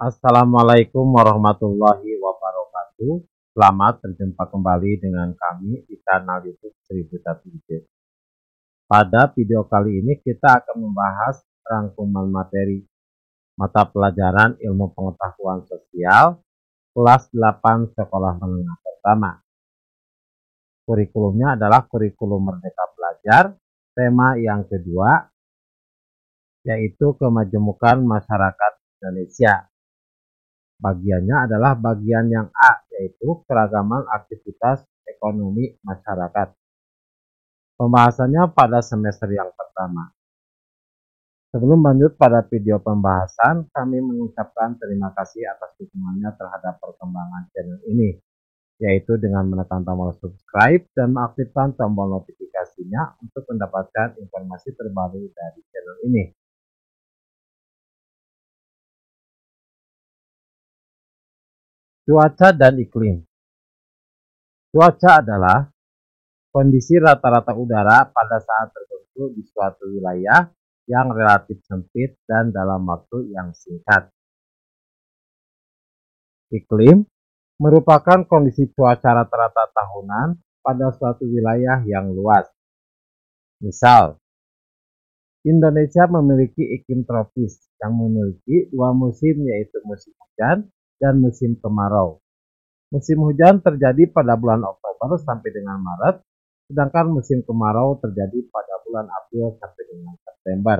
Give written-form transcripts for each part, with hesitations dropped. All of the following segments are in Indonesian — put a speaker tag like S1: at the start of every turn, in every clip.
S1: Assalamualaikum warahmatullahi wabarakatuh. Selamat berjumpa kembali dengan kami di kanal YouTube 1001 Ide. Pada video kali ini kita akan membahas rangkuman materi mata pelajaran Ilmu Pengetahuan Sosial kelas 8 Sekolah Menengah Pertama. Kurikulumnya adalah kurikulum Merdeka Belajar. Tema yang kedua yaitu kemajemukan masyarakat Indonesia. Bagiannya adalah bagian yang A, yaitu keragaman aktivitas ekonomi masyarakat. Pembahasannya pada semester yang pertama. Sebelum lanjut pada video pembahasan, kami mengucapkan terima kasih atas dukungannya terhadap perkembangan channel ini, yaitu dengan menekan tombol subscribe dan mengaktifkan tombol notifikasinya untuk mendapatkan informasi terbaru dari channel ini. Cuaca dan iklim. Cuaca adalah kondisi rata-rata udara pada saat tertentu di suatu wilayah yang relatif sempit dan dalam waktu yang singkat. Iklim merupakan kondisi cuaca rata-rata tahunan pada suatu wilayah yang luas. Misal, Indonesia memiliki iklim tropis yang memiliki dua musim, yaitu musim hujan dan musim kemarau. Musim hujan terjadi pada bulan Oktober sampai dengan Maret, sedangkan musim kemarau terjadi pada bulan April sampai dengan September.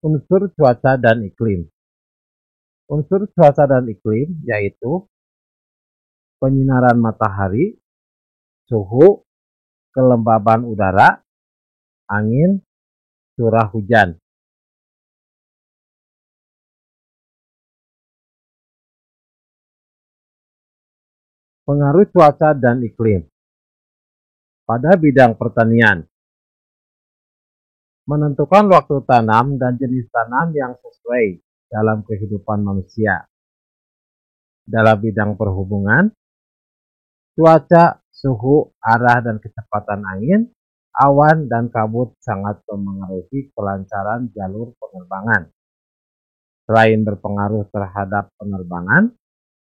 S1: Unsur cuaca dan iklim. Unsur cuaca dan iklim yaitu penyinaran matahari, suhu, kelembaban udara, angin, curah hujan. Pengaruh cuaca dan iklim pada bidang pertanian. Menentukan waktu tanam dan jenis tanam yang sesuai dalam kehidupan manusia. Dalam bidang perhubungan, cuaca, suhu, arah dan kecepatan angin, awan dan kabut sangat memengaruhi kelancaran jalur penerbangan. Selain berpengaruh terhadap penerbangan,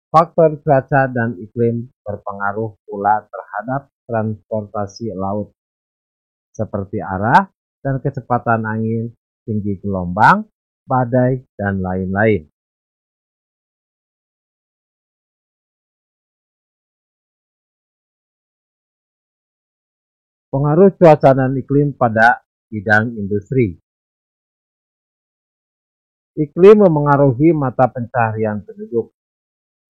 S1: faktor cuaca dan iklim berpengaruh pula terhadap transportasi laut, seperti arah dan kecepatan angin, tinggi gelombang, badai, dan lain-lain. Pengaruh cuaca dan iklim pada bidang industri. Iklim memengaruhi mata pencaharian penduduk.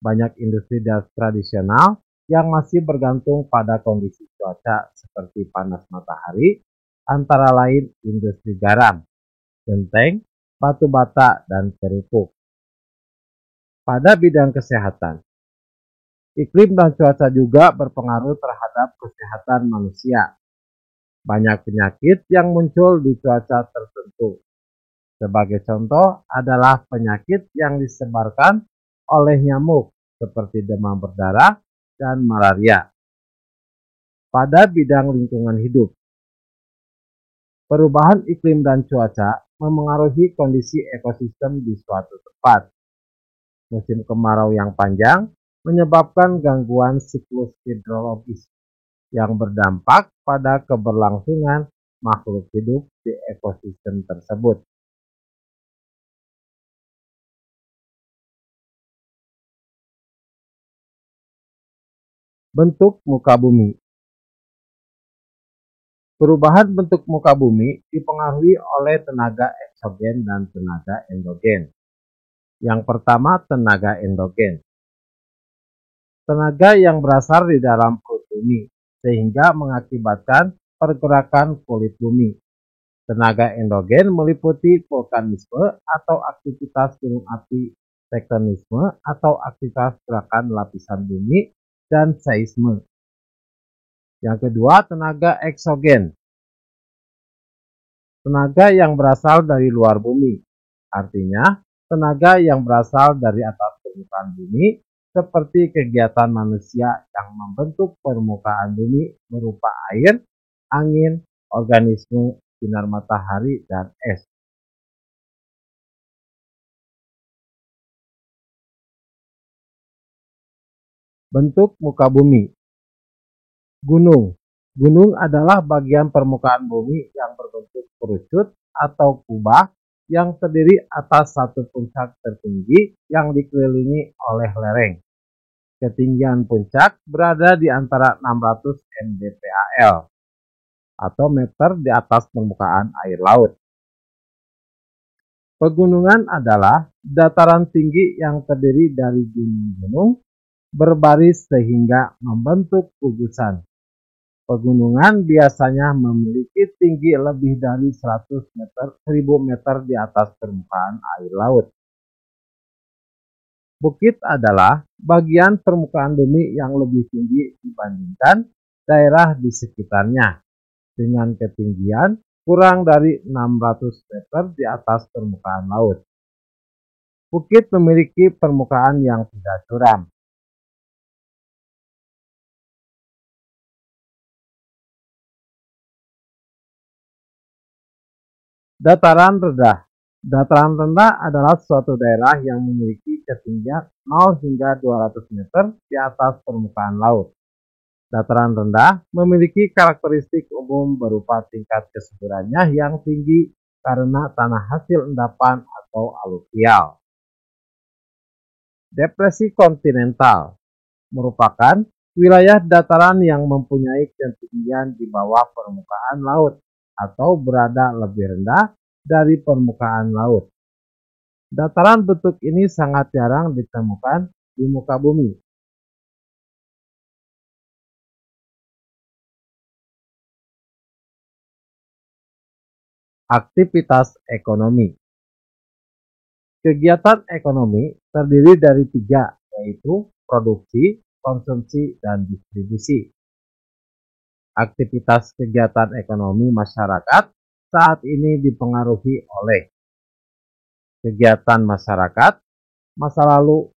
S1: Banyak industri tradisional yang masih bergantung pada kondisi cuaca seperti panas matahari, antara lain industri garam, genteng, batu bata, dan kerupuk. Pada bidang kesehatan, iklim dan cuaca juga berpengaruh terhadap kesehatan manusia. Banyak penyakit yang muncul di cuaca tertentu. Sebagai contoh adalah penyakit yang disebarkan oleh nyamuk seperti demam berdarah dan malaria. Pada bidang lingkungan hidup, perubahan iklim dan cuaca memengaruhi kondisi ekosistem di suatu tempat. Musim kemarau yang panjang menyebabkan gangguan siklus hidrologis yang berdampak pada keberlangsungan makhluk hidup di ekosistem tersebut. Bentuk muka bumi. Perubahan bentuk muka bumi dipengaruhi oleh tenaga eksogen dan tenaga endogen. Yang pertama, tenaga endogen. Tenaga yang berasal di dalam perut bumi, sehingga mengakibatkan pergerakan kulit bumi. Tenaga endogen meliputi vulkanisme atau aktivitas gunung api, tektonisme atau aktivitas gerakan lapisan bumi, dan seisme. Yang kedua, tenaga eksogen. Tenaga yang berasal dari luar bumi, artinya tenaga yang berasal dari atas permukaan bumi, seperti kegiatan manusia yang membentuk permukaan bumi berupa air, angin, organisme, sinar matahari, dan es. Bentuk muka bumi. Gunung. Gunung adalah bagian permukaan bumi yang berbentuk kerucut atau kubah yang terdiri atas satu puncak tertinggi yang dikelilingi oleh lereng. Ketinggian puncak berada di antara 600 mdpal atau meter di atas permukaan air laut. Pegunungan adalah dataran tinggi yang terdiri dari gunung-gunung berbaris sehingga membentuk gugusan. Pegunungan biasanya memiliki tinggi lebih dari 1000 meter di atas permukaan air laut. Bukit adalah bagian permukaan bumi yang lebih tinggi dibandingkan daerah di sekitarnya, dengan ketinggian kurang dari 600 meter di atas permukaan laut. Bukit memiliki permukaan yang tidak curam. Dataran rendah. Dataran rendah adalah suatu daerah yang memiliki ketinggian 0 hingga 200 meter di atas permukaan laut. Dataran rendah memiliki karakteristik umum berupa tingkat kesuburannya yang tinggi karena tanah hasil endapan atau aluvial. Depresi kontinental merupakan wilayah dataran yang mempunyai ketinggian di bawah permukaan laut atau berada lebih rendah dari permukaan laut. Dataran bentuk ini sangat jarang ditemukan di muka bumi. Aktivitas ekonomi. Kegiatan ekonomi terdiri dari 3, yaitu produksi, konsumsi, dan distribusi. Aktivitas kegiatan ekonomi masyarakat saat ini dipengaruhi oleh kegiatan masyarakat masa lalu,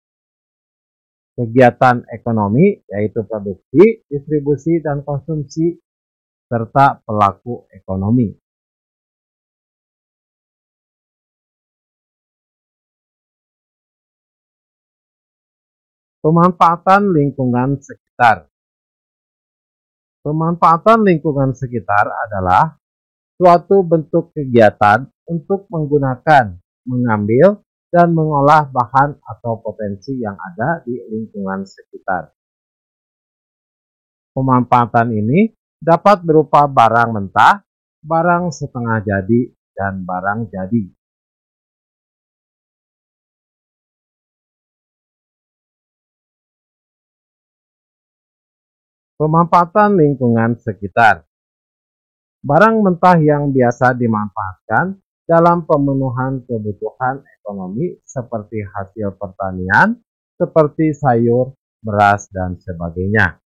S1: kegiatan ekonomi yaitu produksi, distribusi, dan konsumsi, serta pelaku ekonomi. Pemanfaatan lingkungan sekitar. Pemanfaatan lingkungan sekitar adalah suatu bentuk kegiatan untuk menggunakan, mengambil, dan mengolah bahan atau potensi yang ada di lingkungan sekitar. Pemanfaatan ini dapat berupa barang mentah, barang setengah jadi, dan barang jadi. Pemanfaatan lingkungan sekitar. Barang mentah yang biasa dimanfaatkan dalam pemenuhan kebutuhan ekonomi seperti hasil pertanian, seperti sayur, beras, dan sebagainya.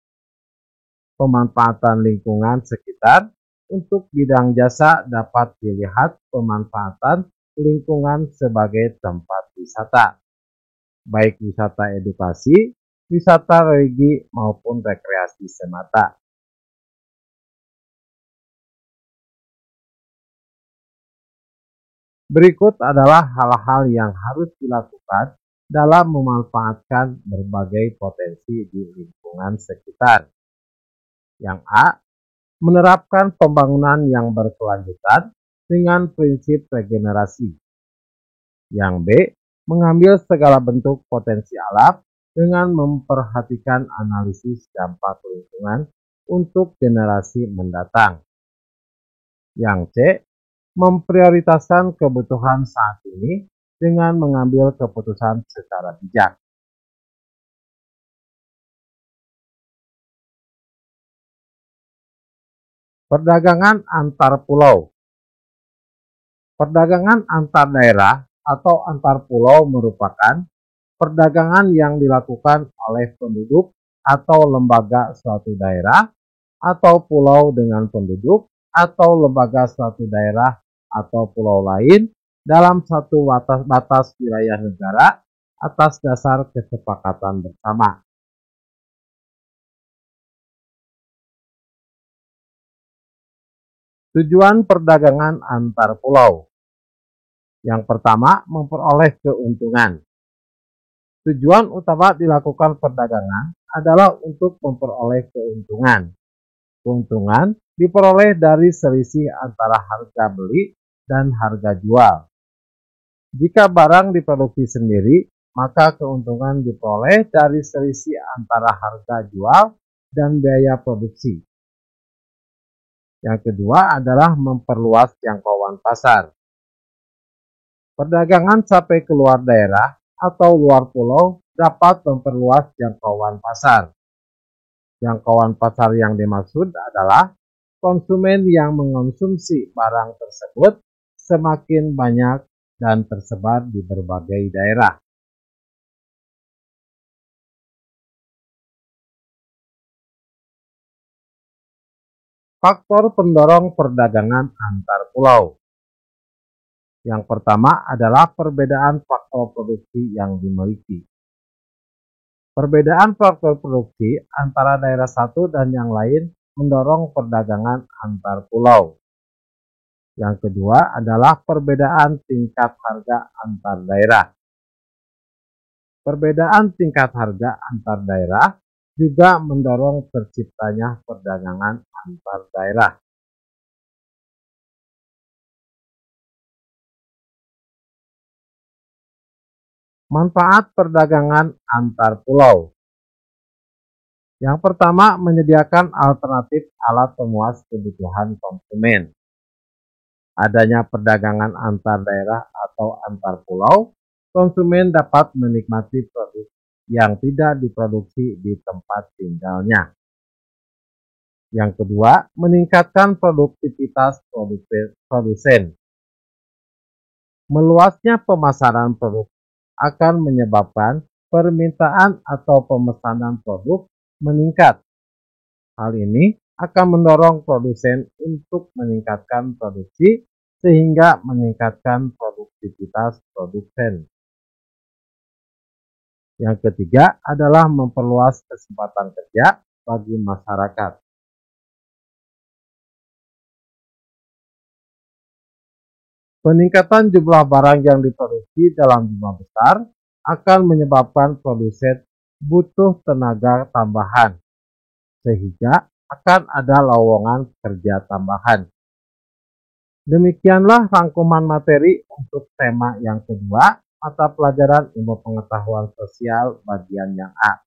S1: Pemanfaatan lingkungan sekitar untuk bidang jasa dapat dilihat pemanfaatan lingkungan sebagai tempat wisata, baik wisata edukasi, wisata religi, maupun rekreasi semata. Berikut adalah hal-hal yang harus dilakukan dalam memanfaatkan berbagai potensi di lingkungan sekitar. Yang A, menerapkan pembangunan yang berkelanjutan dengan prinsip regenerasi. Yang B, mengambil segala bentuk potensi alam dengan memperhatikan analisis dampak lingkungan untuk generasi mendatang. Yang C, memprioritaskan kebutuhan saat ini dengan mengambil keputusan secara bijak. Perdagangan antar pulau. Perdagangan antar daerah atau antar pulau merupakan perdagangan yang dilakukan oleh penduduk atau lembaga suatu daerah atau pulau dengan penduduk atau lembaga suatu daerah atau pulau lain dalam satu batas wilayah negara atas dasar kesepakatan bersama. Tujuan perdagangan antar pulau. Yang pertama, memperoleh keuntungan. Tujuan utama dilakukan perdagangan adalah untuk memperoleh keuntungan. Keuntungan diperoleh dari selisih antara harga beli dan harga jual. Jika barang diproduksi sendiri, maka keuntungan diperoleh dari selisih antara harga jual dan biaya produksi. Yang kedua adalah memperluas jangkauan pasar. Perdagangan sampai ke luar daerah atau luar pulau dapat memperluas jangkauan pasar. Jangkauan pasar yang dimaksud adalah konsumen yang mengonsumsi barang tersebut semakin banyak dan tersebar di berbagai daerah. Faktor pendorong perdagangan antar pulau. Yang pertama adalah perbedaan faktor produksi yang dimiliki. Perbedaan faktor produksi antara daerah satu dan yang lain mendorong perdagangan antar pulau. Yang kedua adalah perbedaan tingkat harga antar daerah. Perbedaan tingkat harga antar daerah juga mendorong terciptanya perdagangan antar daerah. Manfaat perdagangan antar pulau. Yang pertama, menyediakan alternatif alat pemuas kebutuhan konsumen. Adanya perdagangan antar daerah atau antar pulau, konsumen dapat menikmati produk yang tidak diproduksi di tempat tinggalnya. Yang kedua, meningkatkan produktivitas produsen. Meluasnya pemasaran produk akan menyebabkan permintaan atau pemesanan produk meningkat. Hal ini akan mendorong produsen untuk meningkatkan produksi sehingga meningkatkan produktivitas produsen. Yang ketiga adalah memperluas kesempatan kerja bagi masyarakat. Peningkatan jumlah barang yang diproduksi dalam jumlah besar akan menyebabkan produsen butuh tenaga tambahan, sehingga akan ada lowongan kerja tambahan. Demikianlah rangkuman materi untuk tema yang kedua, mata pelajaran Ilmu Pengetahuan Sosial bagian yang A.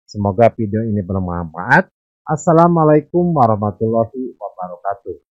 S1: Semoga video ini bermanfaat. Assalamualaikum warahmatullahi wabarakatuh.